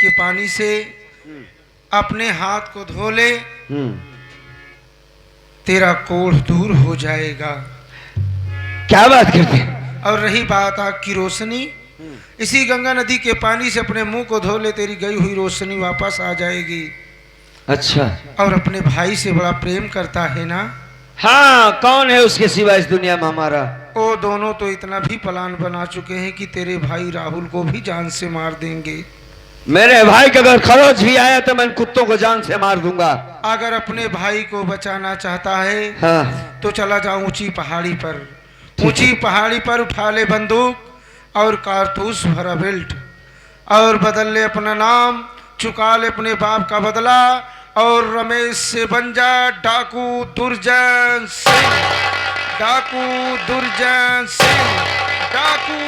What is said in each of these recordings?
के पानी से अपने हाथ को धो ले, तेरा कोढ़ दूर हो जाएगा। क्या बात करते हैं? और रही बात आँख की रोशनी, इसी गंगा नदी के पानी से अपने मुंह को धो ले, तेरी गई हुई रोशनी वापस आ जाएगी। अच्छा। और अपने भाई से बड़ा प्रेम करता है ना? हाँ, कौन है उसके सिवा इस दुनिया में हमारा? वो दोनों तो इतना भी प्लान बना चुके हैं कि तेरे भाई राहुल को भी जान से मार देंगे। मेरे भाई का अगर खरोच भी आया तो मैं कुत्तों को जान से मार दूंगा। अगर अपने भाई को बचाना चाहता है हाँ। तो चला जा ऊंची पहाड़ी पर, ऊंची पहाड़ी पर उठा ले बंदूक और कारतूस भरा बेल्ट, और बदल ले अपना नाम, चुका ले अपने बाप का बदला, और रमेश से बन जा डाकू दुर्जन सिंह। डाकू दुर्जन सिंह, डाकू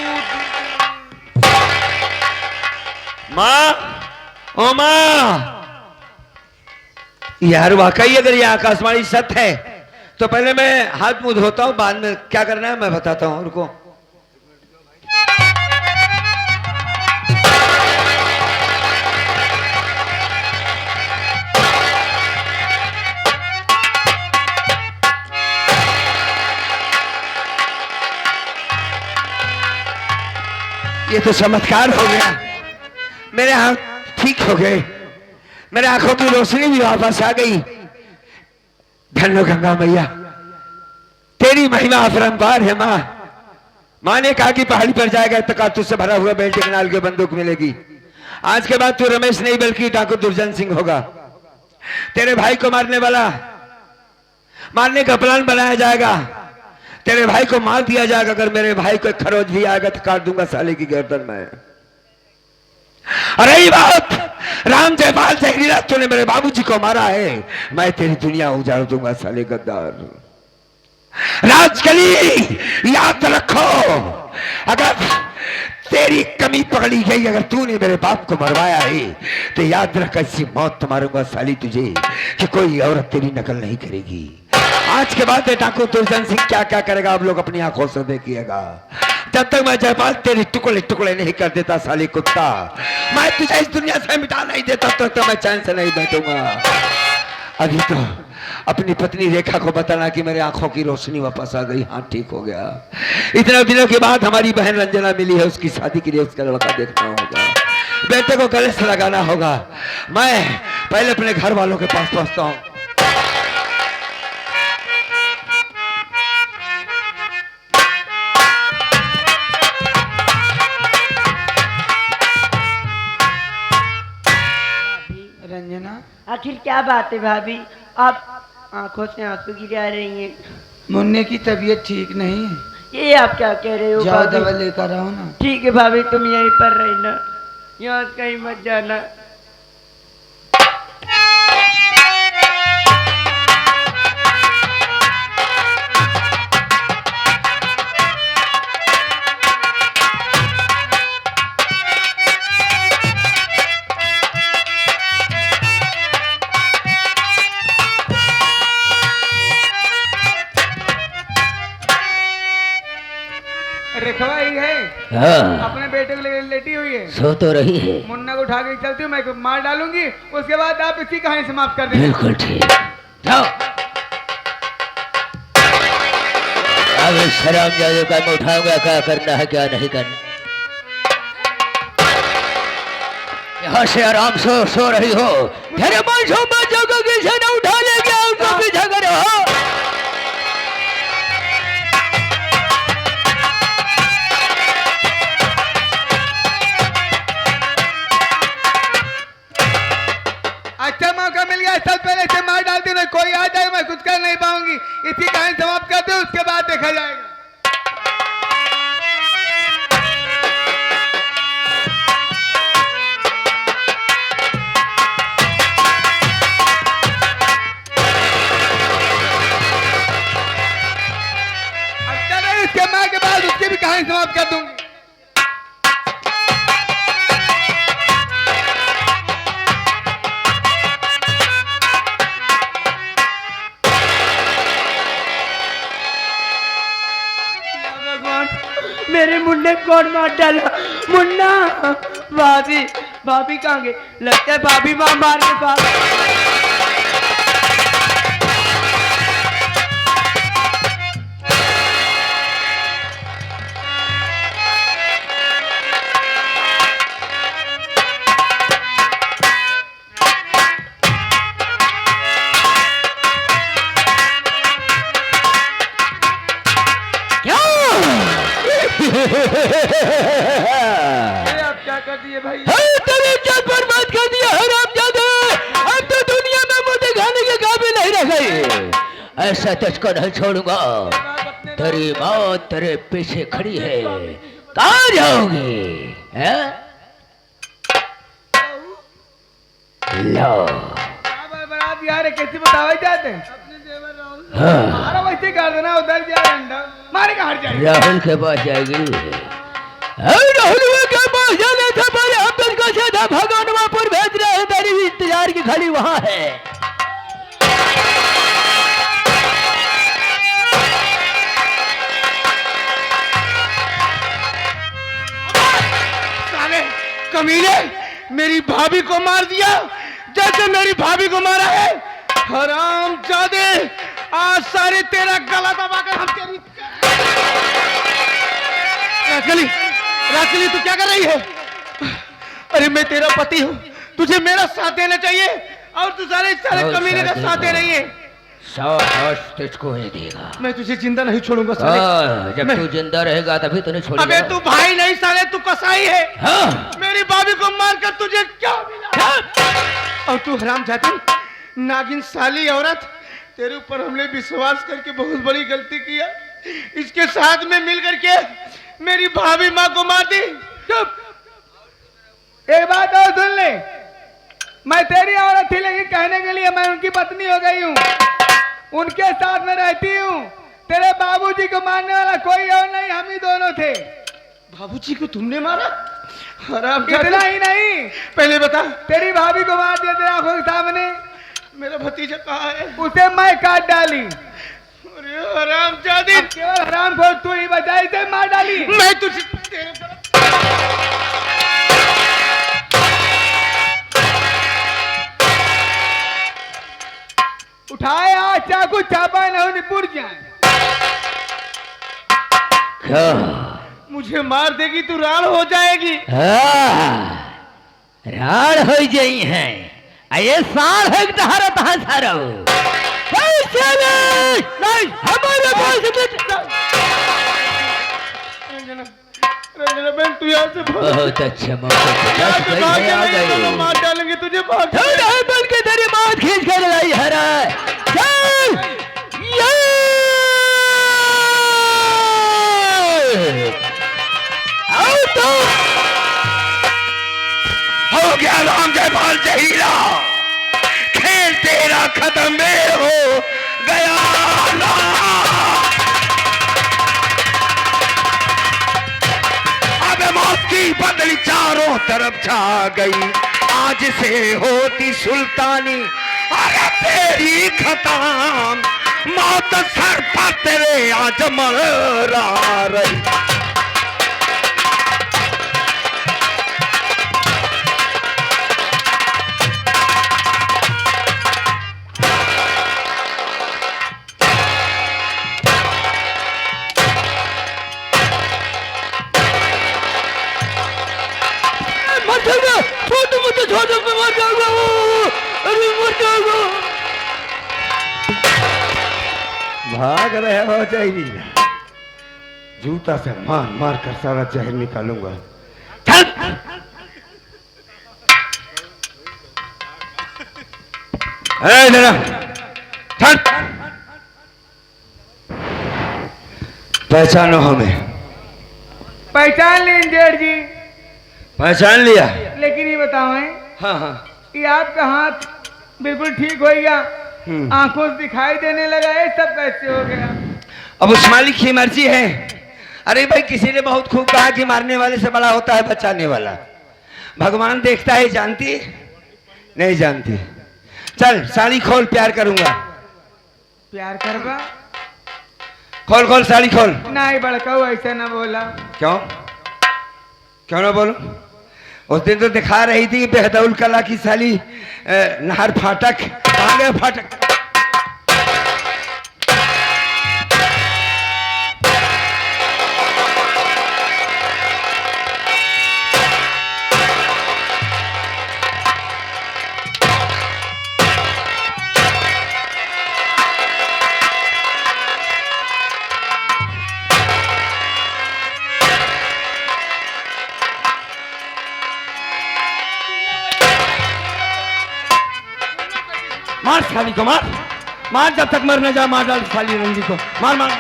माँ, ओ माँ, यार वाकई अगर ये आकाशवाणी सत्य है तो पहले मैं हाथ मुंह धोता हूँ, बाद में क्या करना है मैं बताता हूँ। रुको। ये तो चमत्कार हो गया, मेरे हाथ ठीक हो गए, मेरे आंखों की रोशनी भी वापस आ गई। धन्य गंगा मैया, तेरी महिमा अपरंपार है। माँ, माँ ने कहा कि पहाड़ी पर जाएगा तो कारतूस से भरा हुआ बेल्ट नाल की बंदूक मिलेगी। आज के बाद तू रमेश नहीं बल्कि डाकू दुर्जन सिंह होगा। तेरे भाई को मारने का प्लान बनाया जाएगा, तेरे भाई को मार दिया जाएगा। अगर मेरे भाई को खरोच भी आएगा तो काट दूंगा साले की गर्दन में। अरे बात राम जयपाल जहरीला, तूने मेरे बाबूजी को मारा है, मैं तेरी दुनिया उजाड़ दूंगा साले गद्दार। राजकली याद रखो, अगर तेरी कमी पकड़ी गई, अगर तूने मेरे बाप को मरवाया है तो याद रख ऐसी मौत मारूंगा साली तुझे कि कोई औरत तेरी नकल नहीं करेगी। आज के बाद डाकू दुर्जन सिंह क्या क्या करेगा आप लोग अपनी आंखों से देखिएगा। जब तक मैं जयपाल तेरी टुकड़े टुकड़े नहीं कर देता साली कुत्ता, मैं तुझे इस दुनिया से मिटा नहीं देता तो मैं चैन से नहीं बैठूंगा। अभी तो अपनी पत्नी रेखा को बताना कि मेरे आंखों की रोशनी वापस आ गई। हाँ, ठीक हो गया। इतने दिनों के बाद हमारी बहन रंजना मिली है, उसकी शादी के लिए उसका लड़का देखना होगा, बेटे को गले से लगाना होगा। मैं पहले अपने घर वालों के पास पहुंचता हूँ। रंजना, आखिर क्या बात है भाभी, आप आंखों से आंसू गिरा रही हैं? मुन्ने की तबीयत ठीक नहीं है। ये आप क्या कह रहे हो? जाओ दवा लेकर आओ ना। ठीक है भाभी, तुम यहीं पर रहना, यहाँ कहीं मत जाना। रेखवा ही है। हाँ, अपने बेटे को लेकर लेटी हुई है। सो तो रही है। मुन्ना को उठा के चलती हूँ, मैं मार डालूंगी, उसके बाद आप इसी कहानी समाप्त कर देंगे। बिल्कुल ठीक। जाओ। अब इस हरामजादे का मैं उठाऊंगा, क्या करना है क्या नहीं करना। यहाँ से आराम से सो रही हो, तेरे मांसों में जगह किसी ने उठा ले गया, उनको पीछा करो। अच्छा मौका मिल गया, सब पहले से मार डालती हूँ, कोई आ जाए मैं कुछ कर नहीं पाऊंगी। इसी कहानी समाप्त करते हैं, उसके बाद देखा जाएगा। अच्छा नहीं, उसके माँ के बाद उसकी भी कहानी समाप्त कर दूंगी। मेरे मुन्ने कौन मार डाला? मुन्ना भाभी भाभी कहाँ गए? लगता है भाभी माँ मार के पास। अरे आप क्या कर दिए भाई? तेरी इज्जत बर्बाद कर दिया हरामजादे। अब तो दुनिया में मुझे खाने के काबिल नहीं रह गई। ऐसा तुझको नहीं छोड़ूंगा। तेरी मौत तेरे पीछे खड़ी है। कहाँ जाओगी? हैं? लो। बरात यार कैसे बतावे जाते हैं? हाँ, मारा वैसे कर देना, उधर जा अंडा मारे का हट जाएगा। राहुल के पास जाएगी। राहुल के पास जाने से पहले हम तुझको सीधा भगवानपुर भेज रहे हैं। तेरी इंतजार की खड़ी वहां है। साले कमीने, मेरी भाभी को मार दिया जैसे मेरी भाभी को मारा है। हराम जादे, आज सारे तेरा गला दबाकर हम तेरी। राखली, राखली तू क्या कर रही है? अरे मैं तेरा पति हूँ, तुझे मेरा साथ देना चाहिए और तू सारे सारे कमीने का साथ दे रही है। साहस तुझको ही देगा। मैं तुझे जिंदा नहीं छोड़ूंगा साले। जब तू जिंदा रहेगा तभी तो नहीं छोड़ेगा। अबे तू भाई नहीं साले, तू कसाई है। हाँ। मेरी भाभी को मारकर तुझे क्या मिला? और तू हराम जाती नागिन साली औरत, तेरे ऊपर हमने विश्वास करके बहुत बड़ी गलती किया। इसके साथ में मिल करके मेरी भाभी माँ को मार दी। चुप। एक बात और सुन ले, मैं तेरी औरत थी लेकिन कहने के लिए मैं उनकी पत्नी हो गई हूँ। उनके साथ में रहती हूँ। तेरे बाबूजी को मारने वाला कोई और नहीं, हम ही दोनों थे। बाबूजी को तुमने मारा? हराम इतना ही नहीं, पहले बता, तेरी भाभी को मार दिया तेरी आंखों के सामने। मेरा भतीजा कहाँ है? उसे मैं काट डाली। अरे हराम जादी, अब केवल हराम खोर तू ही बचा, इसे मार डाली। मैं तुझे तेरे उठाए आज चाकू चापा नहीं निपुर जाए। क्या? मुझे मार देगी तू राल हो जाएगी। राड़ हो गई है। ये साल है कि तहारा तहां सारा नहीं हमारे पास रंजना बहन, तू यहाँ से भाग। बहुत अच्छा मौका यहाँ से भाग के आ नहीं तो गई। हम मार डालेंगे तुझे। भाग बन के तेरी मौत खींच कर लाई हरा। चल ये आओ तो हो गया राम जयपाल जहीरा, खेल तेरा खत्म में हो गया। अब मौत की बदली चारों तरफ छा गई, आज से होती सुल्तानी अरे तेरी खत्म। मौत सर पर तेरे आज मरा रही। छोड़ मैं मर जाऊंगा। अरे मर जाऊंगा। भाग रहे हो जहरी, जूता से मार मार कर सारा जहर निकालूंगा। चल जरा चल, पहचानो हमें। पहचान ली जेठ जी, पहचान लिया? लेकिन ये बताओ हाँ हाँ। ये आपका हाथ बिल्कुल ठीक हो गया, आंखों से दिखाई देने लगा, ये सब कैसे हो गया? अब उस मालिक की मर्जी है। अरे भाई, किसी ने बहुत खूब कहा कि मारने वाले से बड़ा होता है बचाने वाला। भगवान देखता है, जानती नहीं जानती? चल साड़ी खोल, प्यार करूंगा। प्यार करवा? खोल खोल साड़ी खोल। नहीं बड़काऊ, ऐसा ना बोला। क्यों क्यों ना बोलो? उस दिन तो दिखा रही थी बेहदौल कला की साली नहर फाटक। कहाँ गए फाटक? मार साली को, मार मार, जब तक मर न जा मार डाल साली रंगी को, मार मार।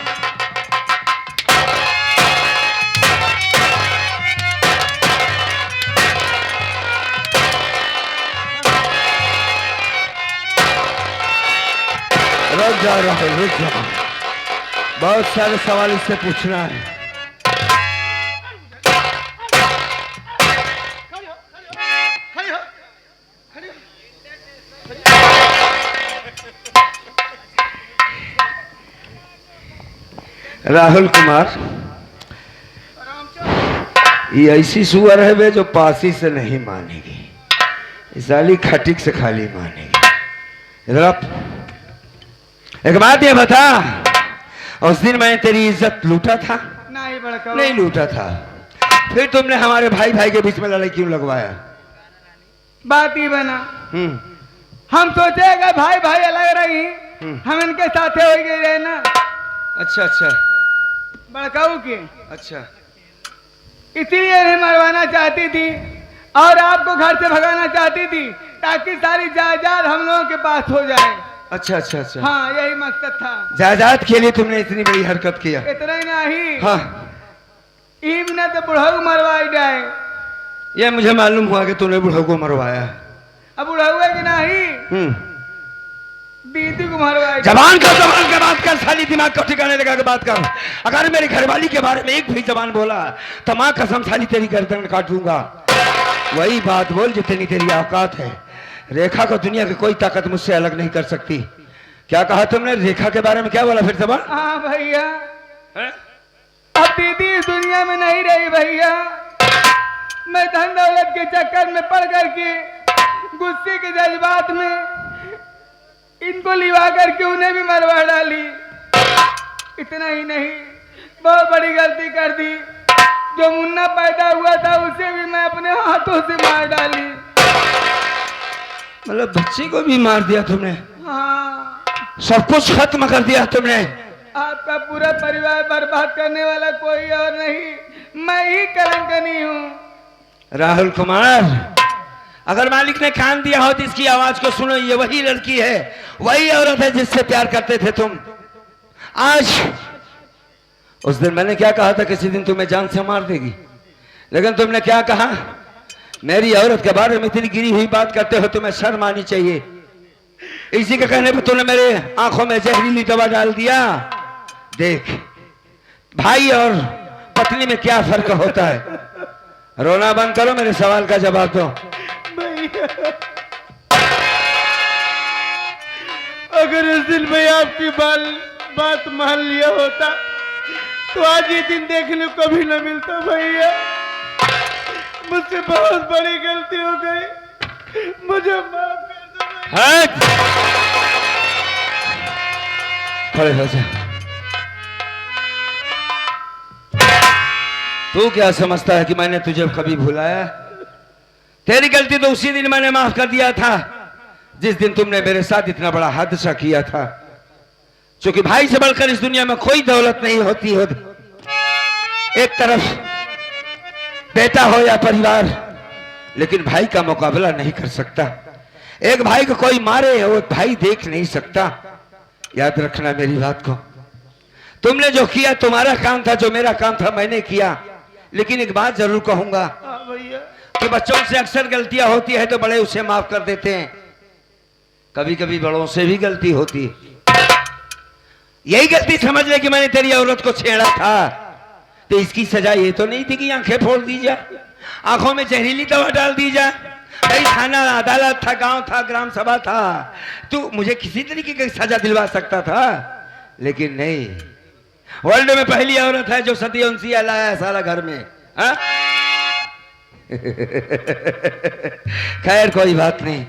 रुक जा राहुल, रुक जा, बहुत सारे सवाल इससे पूछना है। राहुल कुमार, ये ऐसी सुअर है वे जो पासी से नहीं मानेगी, इस साली खटिक से खाली मानेगी। इधर आप एक बात ये बता, उस दिन मैंने तेरी इज्जत लूटा था? नहीं बड़का, नहीं लूटा था, फिर तुमने हमारे भाई भाई के बीच में लड़ाई क्यों लगवाया? बात ही बना, हम सोचे अगर भाई भाई अलग रही हम इनके साथ हो गए रहे ना। अच्छा अच्छा, बड़काऊ की अच्छा, इसीलिए इन्हें मरवाना चाहती थी और आपको घर से भगाना चाहती थी ताकि सारी जायदाद हम लोगों के पास हो जाए। अच्छा अच्छा अच्छा, हाँ यही मकसद था। जायदाद के लिए तुमने इतनी बड़ी हरकत किया? इतना ही नहीं, हाँ, ईब ने तो बुढ़ऊ मरवाई जाए। ये मुझे मालूम हुआ कि तूने बुढ़ऊ को मरवाया। अब बुढ़ऊ है कि नहीं, दीदी को मरवाई। जबान का बात कर साली, दिमाग को ठिकाने लगा के बात कर। अगर मेरी घरवाली के बारे में एक भी जबान बोला तो मां कसम साली तेरी गर्दन काटूंगा। वही बात बोल जितनी तेरी औकात है। रेखा को दुनिया की कोई ताकत मुझसे अलग नहीं कर सकती। क्या कहा तुमने? रेखा के बारे में क्या बोला फिर जबान? हाँ भैया, अब दीदी इस दुनिया में नहीं रही भैया। मैं धन दौलत के चक्कर में पड़ करके गुस्से के जज्बात में इनको लिवा करके उन्हें भी मरवा डाली। इतना ही नहीं, बहुत बड़ी गलती कर दी। जो मुन्ना पैदा हुआ था उसे भी मैं अपने हाथों से मार डाली। मतलब बच्ची को भी मार दिया तुमने? हाँ, सब कुछ खत्म कर दिया तुमने? आपका पूरा परिवार बर्बाद करने वाला कोई और नहीं, मैं ही कलंकनी हूँ। राहुल कुमार, अगर मालिक ने कान दिया हो तो इसकी आवाज को सुनो। ये वही लड़की है, वही औरत है जिससे प्यार करते थे तुम। आज उस दिन मैंने क्या कहा था, किसी दिन तुम्हें जान से मार देगी, लेकिन तुमने क्या कहा? मेरी औरत के बारे में इतनी गिरी हुई बात करते हो, तुम्हें शर्म आनी चाहिए। इसी के कहने पर तूने मेरे आंखों में जहरीली दवा डाल दिया। देख, भाई और पत्नी में क्या फर्क होता है। रोना बंद करो, मेरे सवाल का जवाब दो। अगर उस दिन मैं आपकी बात मान लिया होता तो आज ये दिन देखने को भी न मिलता भैया। मुझसे बहुत बड़ी गलती हो गई, मुझे माफ कर दो भैया। खड़े हो जा। तू क्या समझता है कि मैंने तुझे कभी भुलाया? तेरी गलती तो उसी दिन मैंने माफ कर दिया था जिस दिन तुमने मेरे साथ इतना बड़ा हादसा किया था। क्योंकि भाई से बढ़कर इस दुनिया में कोई दौलत नहीं होती। एक तरफ बेटा हो या परिवार, लेकिन भाई का मुकाबला नहीं कर सकता। एक भाई को कोई मारे वो भाई देख नहीं सकता। याद रखना मेरी बात को। तुमने जो किया तुम्हारा काम था, जो मेरा काम था मैंने किया। लेकिन एक बात जरूर कहूंगा कि बच्चों से अक्सर गलतियां होती है तो बड़े उसे माफ कर देते हैं। कभी कभी बड़ों से भी गलती होती है। यही गलती समझ ले कि मैंने तेरी औरत को छेड़ा था, तो इसकी सजा ये तो नहीं थी कि आंखें फोड़ दी जाए, आंखों में जहरीली दवा डाल दी जाए। भाई थाना अदालत था, गांव था, ग्राम सभा था, तू मुझे किसी तरीके की सजा दिलवा सकता था। लेकिन नहीं, वर्ल्ड में पहली औरत है जो सती लाया है सारा घर में। खैर कोई बात नहीं,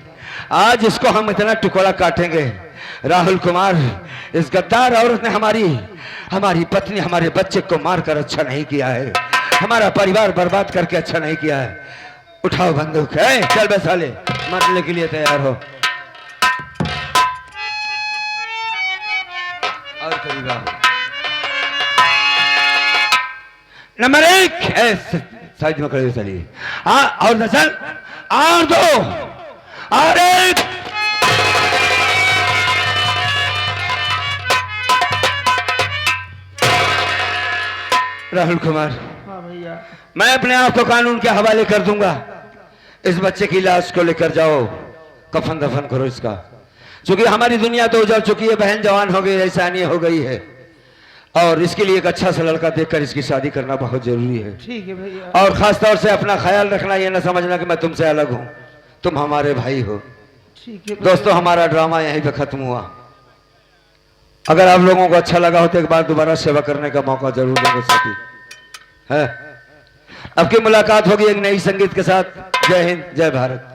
आज इसको हम इतना टुकड़ा काटेंगे। राहुल कुमार, इस गद्दार औरत ने हमारी पत्नी, हमारे बच्चे को मारकर अच्छा नहीं किया है, हमारा परिवार बर्बाद करके अच्छा नहीं किया है। उठाओ बंदूक है, चल बे साले, मरने के लिए तैयार हो। और करीब आओ। नंबर 1 साइड में खड़े हो चलिए। और नजर और 2 और 1। राहुल कुमार, हाँ भैया। मैं अपने आप को कानून के हवाले कर दूंगा। इस बच्चे की लाश को लेकर जाओ, कफन दफन करो इसका। क्योंकि हमारी दुनिया तो उजड़ चुकी है, बहन जवान हो गई, ऐसानी हो गई है, और इसके लिए एक अच्छा सा लड़का देखकर इसकी शादी करना बहुत जरूरी है। ठीक है भैया। और खास तौर से अपना ख्याल रखना, ये ना समझना कि मैं तुमसे अलग हूं, तुम हमारे भाई हो। ठीक है दोस्तों, हमारा ड्रामा यहीं पे खत्म हुआ। अगर आप लोगों को अच्छा लगा हो तो एक बार दोबारा सेवा करने का मौका जरूर देंगे साथी है। अब की मुलाकात होगी एक नई संगीत के साथ। जय हिंद, जय भारत।